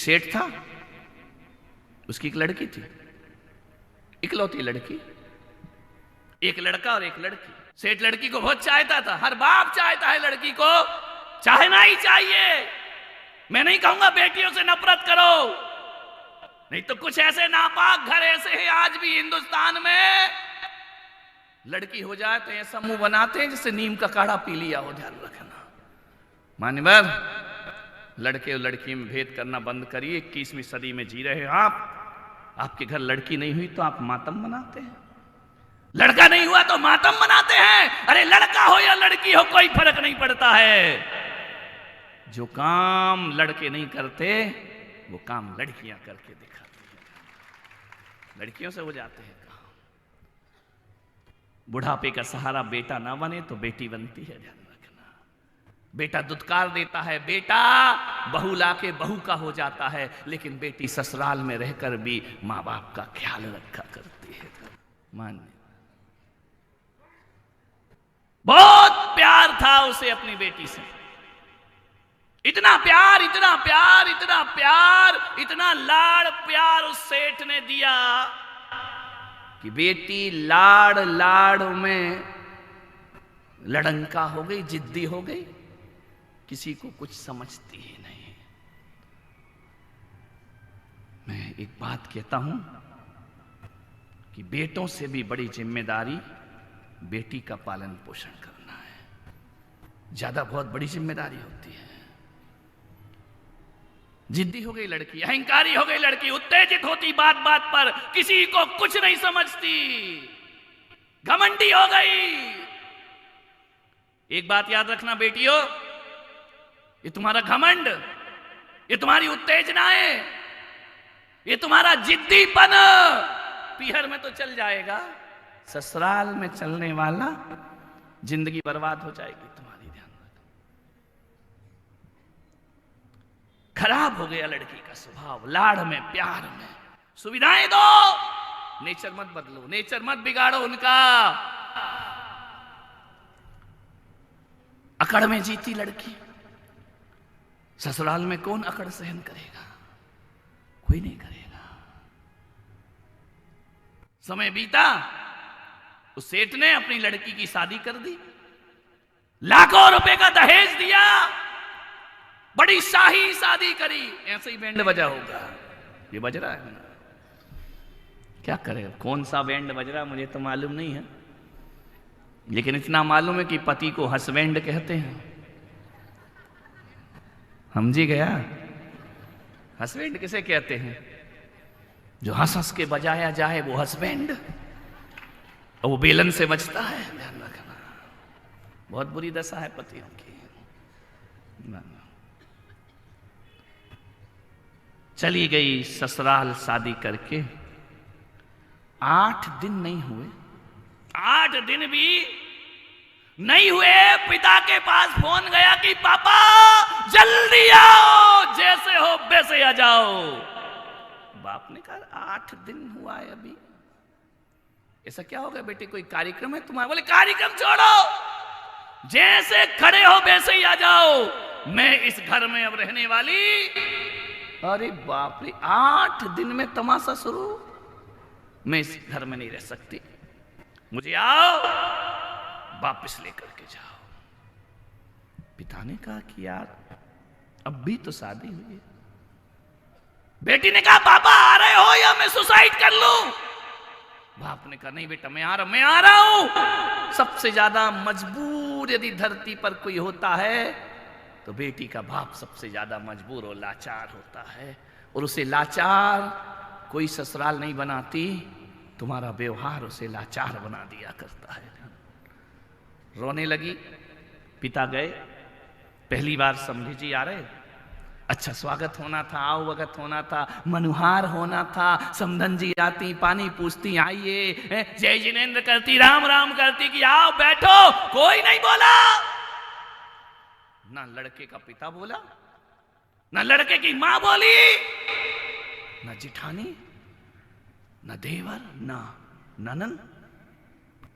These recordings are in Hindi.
सेठ था, उसकी एक लड़की थी, इकलौती लड़की, एक लड़का और एक लड़की। सेठ लड़की को बहुत चाहता था, हर बाप चाहता है लड़की को, चाहना ही चाहिए। मैं नहीं कहूंगा बेटियों से नफरत करो, नहीं तो कुछ ऐसे नापाक घर ऐसे हैं आज भी हिंदुस्तान में, लड़की हो जाए तो ऐसा मुंह बनाते हैं जैसे नीम का काढ़ा पी लिया हो। ध्यान रखना मान्यवर, लड़के और लड़की में भेद करना बंद करिए। 21वीं सदी में जी रहे हैं आप। आपके घर लड़की नहीं हुई तो आप मातम मनाते हैं, लड़का नहीं हुआ तो मातम मनाते हैं। अरे लड़का हो या लड़की हो कोई फर्क नहीं पड़ता है। जो काम लड़के नहीं करते वो काम लड़कियां करके दिखाती हैं, लड़कियों से हो जाते हैं काम। बुढ़ापे का सहारा बेटा ना बने तो बेटी बनती है। ध्यान रखना, बेटा दुत्कार देता है, बेटा बहू लाके बहू का हो जाता है, लेकिन बेटी ससुराल में रहकर भी माँ बाप का ख्याल रखा करती है। मान्य बहुत प्यार था उसे अपनी बेटी से, इतना प्यार, इतना प्यार, इतना प्यार, इतना लाड़ प्यार उस सेठ ने दिया कि बेटी लाड़ लाड़ में लड़ंका हो गई, जिद्दी हो गई, किसी को कुछ समझती ही नहीं। मैं एक बात कहता हूं कि बेटों से भी बड़ी जिम्मेदारी बेटी का पालन पोषण करना है, ज्यादा बहुत बड़ी जिम्मेदारी होती है। जिद्दी हो गई लड़की, अहंकारी हो गई लड़की, उत्तेजित होती बात बात पर, किसी को कुछ नहीं समझती, घमंडी हो गई। एक बात याद रखना बेटियों, ये तुम्हारा घमंड, ये तुम्हारी उत्तेजनाएं, ये तुम्हारा जिद्दीपन पीहर में तो चल जाएगा, ससुराल में चलने वाला जिंदगी बर्बाद हो जाएगी तुम्हारी। ध्यान रखना, खराब हो गया लड़की का स्वभाव, लाड़ में प्यार में। सुविधाएं दो, नेचर मत बदलो, नेचर मत बिगाड़ो उनका। अकड़ में जीती लड़की, ससुराल में कौन अकड़ सहन करेगा? कोई नहीं करेगा। समय बीता, उस सेठ ने अपनी लड़की की शादी कर दी, लाखों रुपए का दहेज दिया, बड़ी शाही शादी करी। ऐसे ही बैंड बजा होगा, ये बज रहा है, क्या करे, कौन सा बैंड बज रहा मुझे तो मालूम नहीं है, लेकिन इतना मालूम है कि पति को हस्बैंड कहते हैं। समझी गया? हस्बैंड किसे कहते हैं? जो हंस हंस के बजाया जाए वो हस्बैंड, और वो बेलन से बजता है। ध्यान रखना, बहुत बुरी दशा है पतियों की। चली गई ससुराल शादी करके, 8 दिन नहीं हुए, 8 दिन भी नहीं हुए, पिता के पास फोन गया कि पापा जल्दी आओ, जैसे हो वैसे आ जाओ। बाप ने कहा 8 दिन हुआ है अभी, ऐसा क्या हो गया बेटे, कोई कार्यक्रम है तुम्हारा? बोले कार्यक्रम छोड़ो, जैसे खड़े हो वैसे ही आ जाओ, मैं इस घर में अब रहने वाली। अरे बाप रे, 8 दिन में तमाशा शुरू, मैं इस घर में नहीं रह सकती, मुझे आओ वापस लेकर के जाओ। पिता ने कहा कि यार अब भी तो शादी हुई है। बेटी ने कहा पापा आ रहे हो या मैं सुसाइड कर लूं? बाप ने कहा नहीं बेटा मैं आ रहा हूं। सबसे ज्यादा मजबूर यदि धरती पर कोई होता है तो बेटी का बाप सबसे ज्यादा मजबूर और लाचार होता है, और उसे लाचार कोई ससुराल नहीं बनाती, तुम्हारा व्यवहार उसे लाचार बना दिया करता है। रोने लगी, पिता गए, पहली बार समझी जी आ रहे, अच्छा स्वागत होना था, आओ वगत होना था, मनुहार होना था, समधन जी आती, पानी पूछती, आइए, जय जिनेन्द्र करती, राम राम करती कि आओ बैठो, कोई नहीं बोला। ना लड़के का पिता बोला, ना लड़के की मां बोली, ना जिठानी, ना देवर, ना ननन,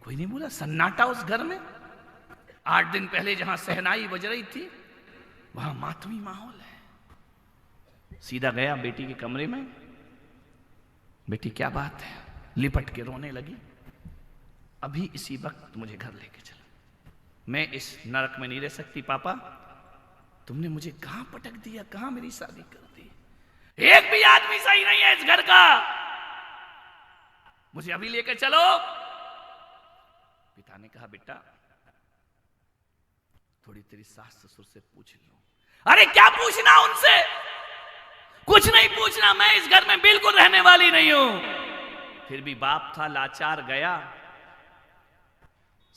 कोई नहीं बोला। सन्नाटा उस घर में। 8 दिन पहले जहां सहनाई बज रही थी वहां मातमी माहौल है। सीधा गया बेटी के कमरे में। बेटी क्या बात है? लिपट के रोने लगी। अभी इसी वक्त मुझे घर लेके चलो, मैं इस नरक में नहीं रह सकती। पापा तुमने मुझे कहां पटक दिया, कहां मेरी शादी कर दी? एक भी आदमी सही नहीं है इस घर का, मुझे अभी लेकर चलो। पिता ने कहा बेटा थोड़ी तेरी सास ससुर से पूछ लो। अरे क्या पूछना उनसे? कुछ नहीं पूछना, मैं इस घर में बिल्कुल रहने वाली नहीं हूं। फिर भी बाप था लाचार, गया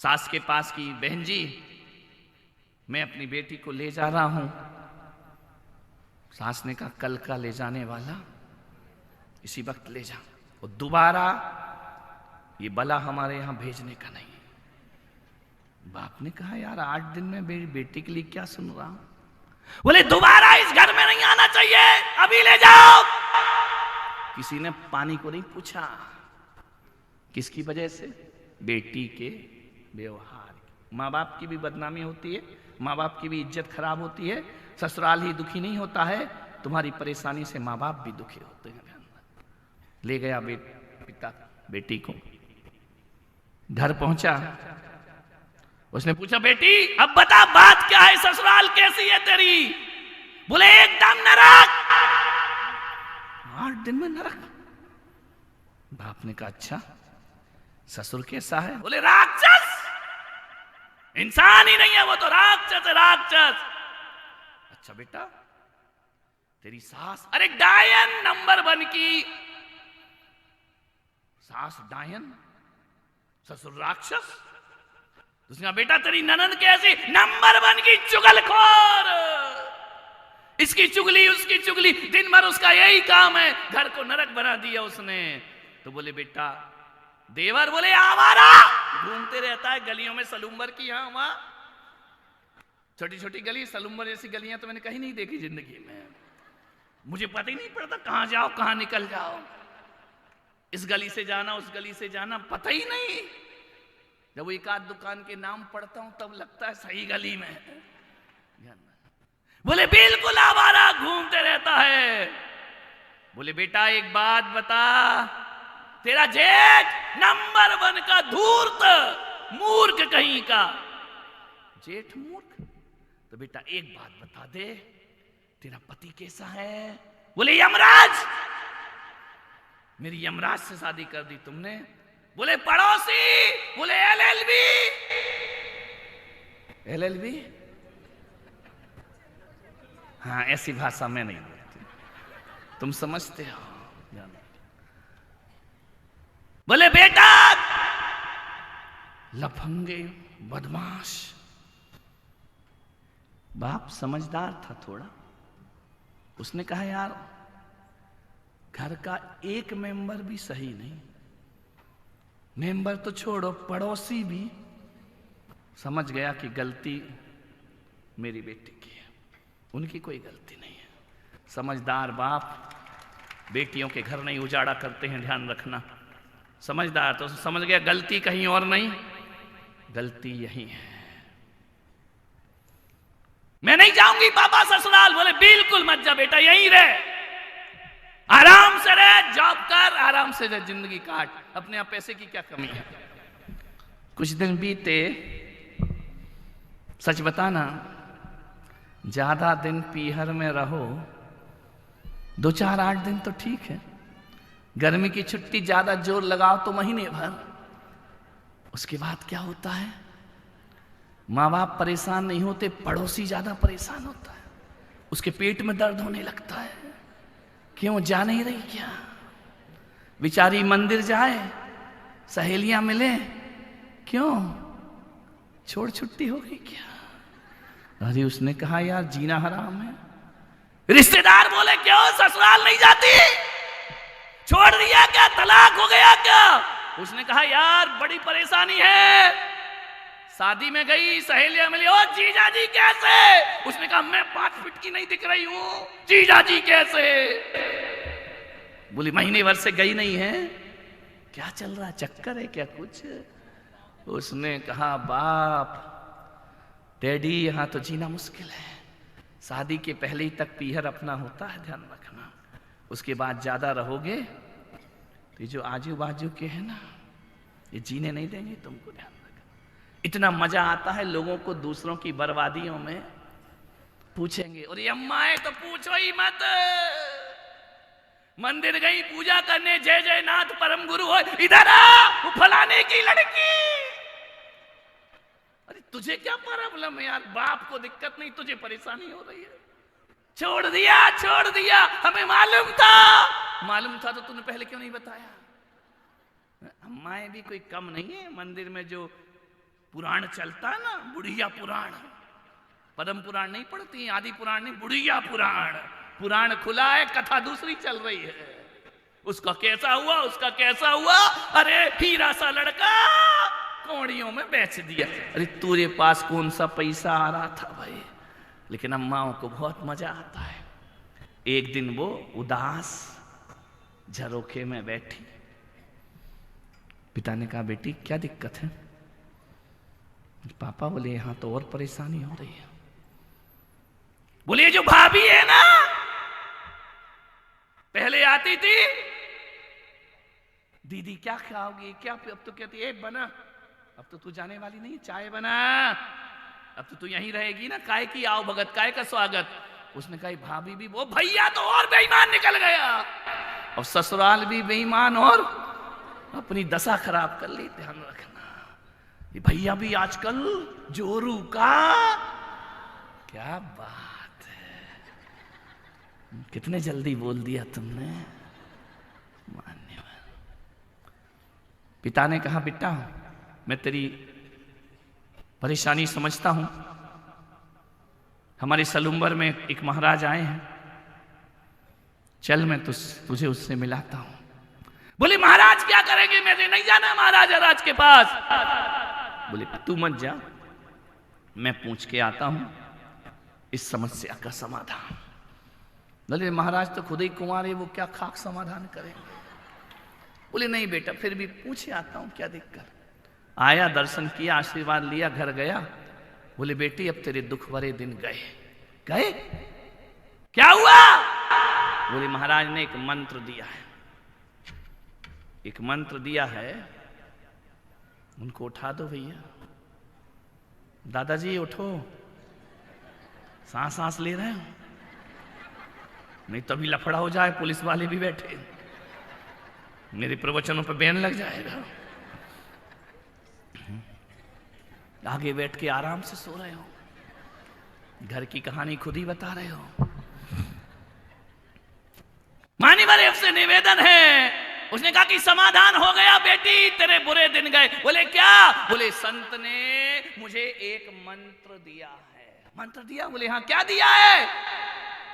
सास के पास की, बहन जी मैं अपनी बेटी को ले जा रहा हूं। सास ने कहा कल का ले जाने वाला इसी वक्त ले जा, और दोबारा ये बला हमारे यहां भेजने का नहीं। बाप ने कहा यार 8 दिन में मेरी बेटी के लिए क्या सुन रहा हूं? बोले दोबारा इस घर में नहीं आना चाहिए, अभी ले जाओ। किसी ने पानी को नहीं पूछा। किसकी वजह से? बेटी के व्यवहार। माँ बाप की भी बदनामी होती है, माँ बाप की भी इज्जत खराब होती है। ससुराल ही दुखी नहीं होता है, तुम्हारी परेशानी से माँ बाप भी दुखी होते हैं। ले गया पिता बेटी को, घर पहुंचा। उसने पूछा बेटी अब बता बात क्या है, ससुराल कैसी है तेरी? बोले एकदम नरक। 8 दिन में नरक? बाप ने कहा अच्छा ससुर कैसा है? बोले राक्षस, इंसान ही नहीं है वो तो राक्षस है, राक्षस। अच्छा बेटा तेरी सास? अरे डायन नंबर 1 की सास, डायन, ससुर राक्षस। उसने कहा बेटा तेरी ननद कैसी? नंबर 1 की चुगलखोर, इसकी चुगली उसकी चुगली, दिन भर उसका यही काम है, घर को नरक बना दिया उसने। तो बोले बेटा देवर? बोले आवारा, घूमते रहता है गलियों में सलूम्बर की, यहां वहां छोटी छोटी गली, सलूम्बर जैसी गलियां तो मैंने कहीं नहीं देखी जिंदगी में। मुझे पता ही नहीं पड़ता कहां जाओ कहां निकल जाओ, इस गली से जाना उस गली से जाना पता ही नहीं। जब वो एक आध दुकान के नाम पढ़ता हूं तब लगता है सही गली में। बोले बिल्कुल आवारा, घूमते रहता है। बोले बेटा एक बात बता, तेरा जेठ नंबर 1 का धूर्त मूर्ख कहीं का। जेठ मूर्ख? तो बेटा एक बात बता दे, तेरा पति कैसा है? बोले यमराज। मेरी यमराज से शादी कर दी तुमने? बोले पड़ोसी। बोले LLB। LLB? हाँ ऐसी भाषा में नहीं बोलती, तुम समझते हो। बोले बेटा लफंगे बदमाश। बाप समझदार था थोड़ा, उसने कहा यार घर का एक मेंबर भी सही नहीं, मेंबर तो छोड़ो पड़ोसी भी। समझ गया कि गलती मेरी बेटी की है, उनकी कोई गलती नहीं है। समझदार बाप बेटियों के घर नहीं उजाड़ा करते हैं, ध्यान रखना। समझदार तो समझ गया गलती कहीं और नहीं, गलती यही है। मैं नहीं जाऊंगी पापा ससुराल। बोले बिल्कुल मत जा बेटा, यहीं रह, आराम से रह, जॉब कर, आराम से रह, जिंदगी काट, अपने आप पैसे की क्या कमी है। कुछ दिन बीते, सच बताना ज्यादा दिन पीहर में रहो, 2-4-8 दिन तो ठीक है, गर्मी की छुट्टी ज्यादा जोर लगाओ तो महीने भर। उसके बाद क्या होता है, माँ बाप परेशान नहीं होते, पड़ोसी ज्यादा परेशान होता है, उसके पेट में दर्द होने लगता है। क्यों जा नहीं रही क्या? बेचारी मंदिर जाए, सहेलियां मिले, क्यों छोड़ छुट्टी हो गई क्या? अरे उसने कहा यार जीना हराम है। रिश्तेदार बोले क्यों ससुराल नहीं जाती, छोड़ दिया क्या, तलाक हो गया क्या? उसने कहा यार बड़ी परेशानी है, शादी में गई, सहेलियां मिली, ओ जीजा जी कैसे? उसने कहा मैं 5 फीट की नहीं दिख रही हूं, जीजा जी कैसे? बोली महीने भर से गई नहीं है, क्या चल रहा, चक्कर है क्या कुछ? उसने कहा बाप डैडी यहां तो जीना मुश्किल है, शादी के पहले ही तक पीहर अपना होता है, ध्यान रखना। उसके बाद ज्यादा रहोगे तो ये जो आजू बाजू के हैं ना, ये जीने नहीं देंगे तुमको, ध्यान रखना। इतना मजा आता है लोगों को दूसरों की बर्बादियों में। पूछेंगे और ये अम्मा है तो पूछो ही मत, मंदिर गई पूजा करने, जय जय नाथ परम गुरु हो, इधर आ, वो फलाने की लड़की। अरे तुझे क्या प्रॉब्लम है यार, बाप को दिक्कत नहीं, तुझे परेशानी हो रही है। छोड़ दिया, हमें मालूम था तो तूने पहले क्यों नहीं बताया? अम्माएं भी कोई कम नहीं है। मंदिर में जो पुराण चलता है ना, बुढ़िया पुराण, पद्म पुराण नहीं पढ़ती, आदि पुराण नहीं, बुढ़िया पुराण खुला है, कथा दूसरी चल रही है। उसका कैसा हुआ, अरे हीरा सा लड़का कौड़ियों में बेच दिया। अरे तेरे पास कौन सा पैसा आ रहा था भाई? लेकिन अम्माओं को बहुत मजा आता है। एक दिन वो उदास झरोखे में बैठी, पिता ने कहा बेटी क्या दिक्कत है? पापा बोले यहां तो और परेशानी हो रही है। बोले ये जो भाभी है ना, पहले आती थी, दीदी क्या खाओगी, क्या? अब तो कहती है बना, अब तो तू जाने वाली नहीं, चाय बना, अब तो तू यहीं रहेगी ना, काय की आओ भगत, काय का स्वागत। उसने कहा भाभी भी, वो भैया तो और बेईमान निकल गया, और ससुराल भी बेईमान और अपनी दशा खराब कर ली। ध्यान रखना, ये भैया भी आजकल जोरू का, क्या बात है, कितने जल्दी बोल दिया तुमने, मान्यवर। पिता ने कहा बेटा मैं तेरी परेशानी समझता हूं, हमारे सलुम्बर में एक महाराज आए हैं, चल मैं तुझे उससे मिलाता हूं। बोले महाराज क्या करेंगे, मेरे नहीं जाना महाराज के पास। बोले तू मत जा, मैं पूछ के आता हूं इस समस्या का समाधान। बोले महाराज तो खुद ही कुंवार है, वो क्या खाक समाधान करेंगे? बोले नहीं बेटा फिर भी पूछे आता हूं, क्या दिक्कत? आया, दर्शन किया, आशीर्वाद लिया, घर गया। बोले बेटी अब तेरे दुख भरे दिन गए। क्या हुआ? बोले महाराज ने एक मंत्र दिया है, उनको उठा दो भैया। दादाजी उठो, सांस ले रहे हो, नहीं तो अभी लफड़ा हो जाए, पुलिस वाले भी बैठे, मेरे प्रवचनों पर बैन लग जाएगा। आगे बैठ के आराम से सो रहे हो, घर की कहानी खुद ही बता रहे हो। मान्यवर से निवेदन है, उसने कहा कि समाधान हो गया बेटी, तेरे बुरे दिन गए। बोले क्या? बोले संत ने मुझे एक मंत्र दिया है। मंत्र दिया? बोले हाँ क्या दिया है?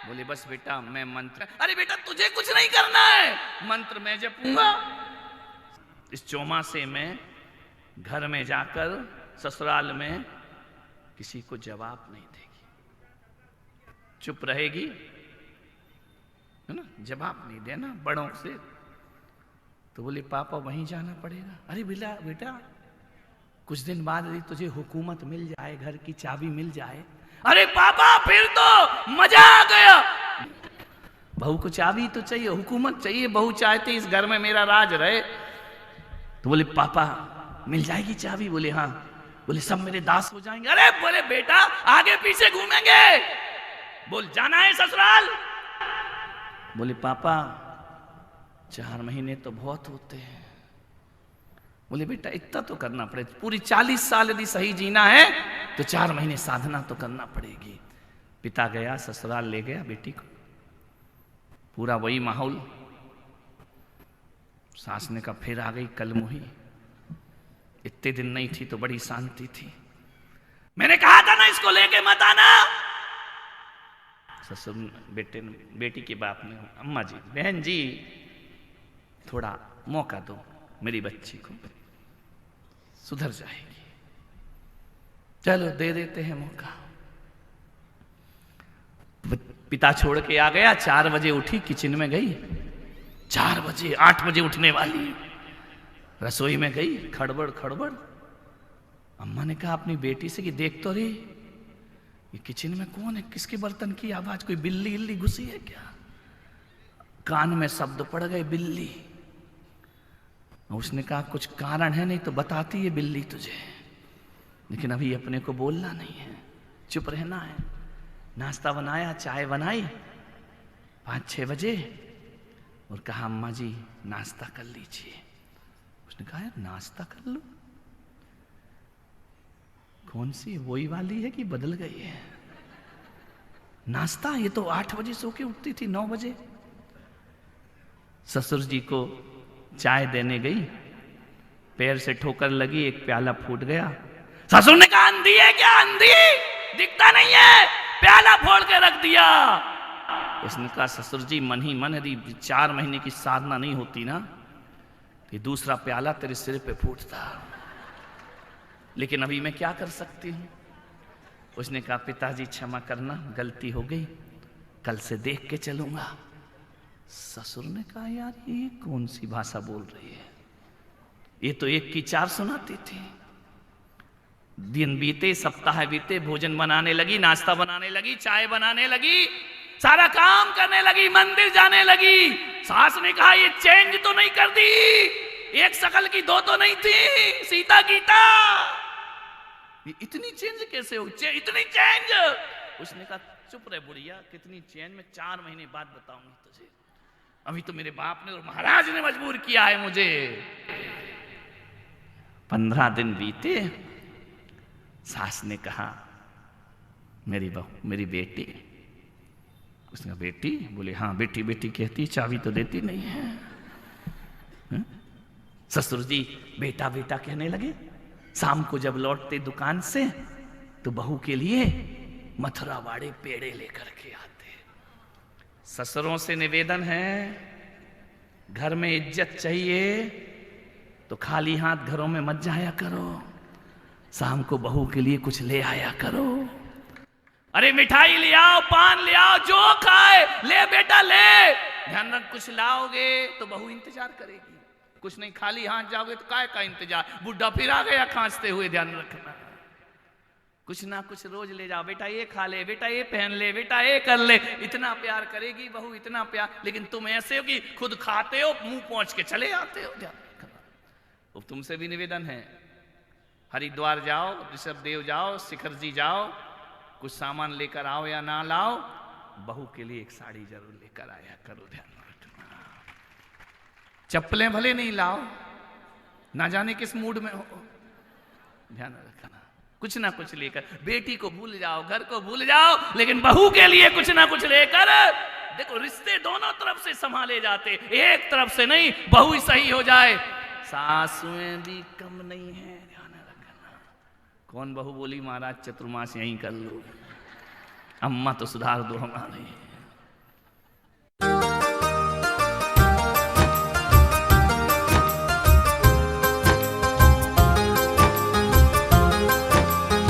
बोले बस बेटा मैं मंत्र, अरे बेटा तुझे कुछ नहीं करना है, मंत्र मैं जपूंगा, इस चौमासे में घर में जाकर ससुराल में किसी को जवाब नहीं देगी, चुप रहेगी, है ना, जवाब नहीं देना बड़ों से। तो बोले पापा वहीं जाना पड़ेगा। अरे बेटा कुछ दिन बाद यदि तुझे हुकूमत मिल जाए, घर की चाबी मिल जाए, अरे पापा फिर तो मजा आ गया। बहू को चाबी तो चाहिए, हुकूमत चाहिए, बहू चाहती इस घर में मेरा राज रहे। तो बोले पापा मिल जाएगी चाबी? बोले हाँ। बोले सब मेरे दास हो जाएंगे? अरे बोले बेटा आगे पीछे घूमेंगे, बोल जाना है ससुराल। बोले पापा 4 महीने तो बहुत होते हैं। बोले बेटा इतना तो करना पड़ेगा, पूरी 40 साल यदि सही जीना है तो 4 महीने साधना तो करना पड़ेगी। पिता गया ससुराल, ले गया बेटी को, पूरा वही माहौल। सास ने कहा फिर आ गई कलमुही, इतने दिन नहीं थी तो बड़ी शांति थी, मैंने कहा था ना इसको लेके मत आना। ससुर बेटी के बाप ने, अम्मा जी बहन जी थोड़ा मौका दो, मेरी बच्ची को सुधर जाएगी, चलो दे देते हैं मौका। पिता छोड़ के आ गया, 4 बजे उठी, किचन में गई, 4 बजे 8 बजे उठने वाली, रसोई में गई, खड़बड़। अम्मा ने कहा अपनी बेटी से कि देख तो रही ये किचन में कौन है, किसके बर्तन की आवाज, कोई बिल्ली इल्ली घुसी है क्या? कान में शब्द पड़ गए बिल्ली। उसने कहा कुछ कारण है, नहीं तो बताती है बिल्ली तुझे, लेकिन अभी अपने को बोलना नहीं है, चुप रहना है। नाश्ता बनाया, चाय बनाई 5-6 बजे और कहा अम्मा जी नाश्ता कर लीजिए। उसने कहा यार नाश्ता कर लो, कौन सी वही वाली है कि बदल गई है? नाश्ता, ये तो 8 बजे सो के उठती थी, 9 बजे। ससुर जी को चाय देने गई, पैर से ठोकर लगी, एक प्याला फूट गया। ससुर ने कहा अंधी है क्या, अंधी दिखता नहीं है, प्याला फोड़ के रख दिया। उसने कहा ससुर जी मन ही मन, यदि 4 महीने की साधना नहीं होती ना तो दूसरा प्याला तेरे सिर पे फूटता, लेकिन अभी मैं क्या कर सकती हूं। उसने कहा पिताजी क्षमा करना, गलती हो गई, कल से देख के चलूंगा। ससुर ने कहा यार ये कौन सी भाषा बोल रही है, ये तो 1 की 4 सुनाती थी। दिन बीते, सप्ताह बीते, भोजन बनाने लगी, नाश्ता बनाने लगी, चाय बनाने लगी, सारा काम करने लगी, मंदिर जाने लगी। सास ने कहा ये चेंज तो नहीं कर दी, एक शकल की 2 तो नहीं थी, सीता गीता, ये इतनी चेंज कैसे हो, इतनी चेंज? उसने कहा चुप रहे बुढ़िया, कितनी चेंज मैं 4 महीने बाद बताऊंगी तुझे, अभी तो मेरे बाप ने और महाराज ने मजबूर किया है मुझे। 15 दिन बीते, सास ने कहा मेरी बहू, मेरी बेटी। उसने कहा बेटी? बोले हाँ बेटी बेटी कहती, चाबी तो देती नहीं है। ससुर जी बेटा बेटा कहने लगे। शाम को जब लौटते दुकान से तो बहू के लिए मथुरा वाड़े पेड़े लेकर के आते। ससुरों से निवेदन है, घर में इज्जत चाहिए तो खाली हाथ घरों में मत जाया करो, शाम को बहू के लिए कुछ ले आया करो। अरे मिठाई ले आओ, पान ले आओ, जो खाए ले बेटा ले, ध्यान रख कुछ लाओगे तो बहू इंतजार करेगी, कुछ नहीं खाली हाथ जाओगे तो काय का इंतजार, बुढ़ा फिर आ गया खांसते हुए, ध्यान रखना। कुछ ना कुछ रोज ले जाओ, बेटा ये खा ले, बेटा ये पहन ले, बेटा ये कर ले, इतना प्यार करेगी बहू, इतना प्यार। लेकिन तुम ऐसे हो कि खुद खाते हो, मुंह पहुंच के चले आते हो, ध्यान रखना। तो तुमसे भी निवेदन है, हरिद्वार जाओ, ऋषभ देव जाओ, शिखर जी जाओ, कुछ सामान लेकर आओ या ना लाओ, बहू के लिए एक साड़ी जरूर लेकर आया करो, ध्यान रखना। चप्पलें भले नहीं लाओ, ना जाने किस मूड में हो, ध्यान रखना। कुछ ना कुछ लेकर, बेटी को भूल जाओ, घर को भूल जाओ, लेकिन बहू के लिए कुछ ना कुछ लेकर। देखो रिश्ते दोनों तरफ से संभाले जाते, एक तरफ से नहीं, बहू ही सही हो जाए। सासुएं भी कम नहीं है, ध्यान रखना। कौन बहू बोली महाराज चतुर्मास यहीं कर लो, अम्मा तो सुधार दो हमारी।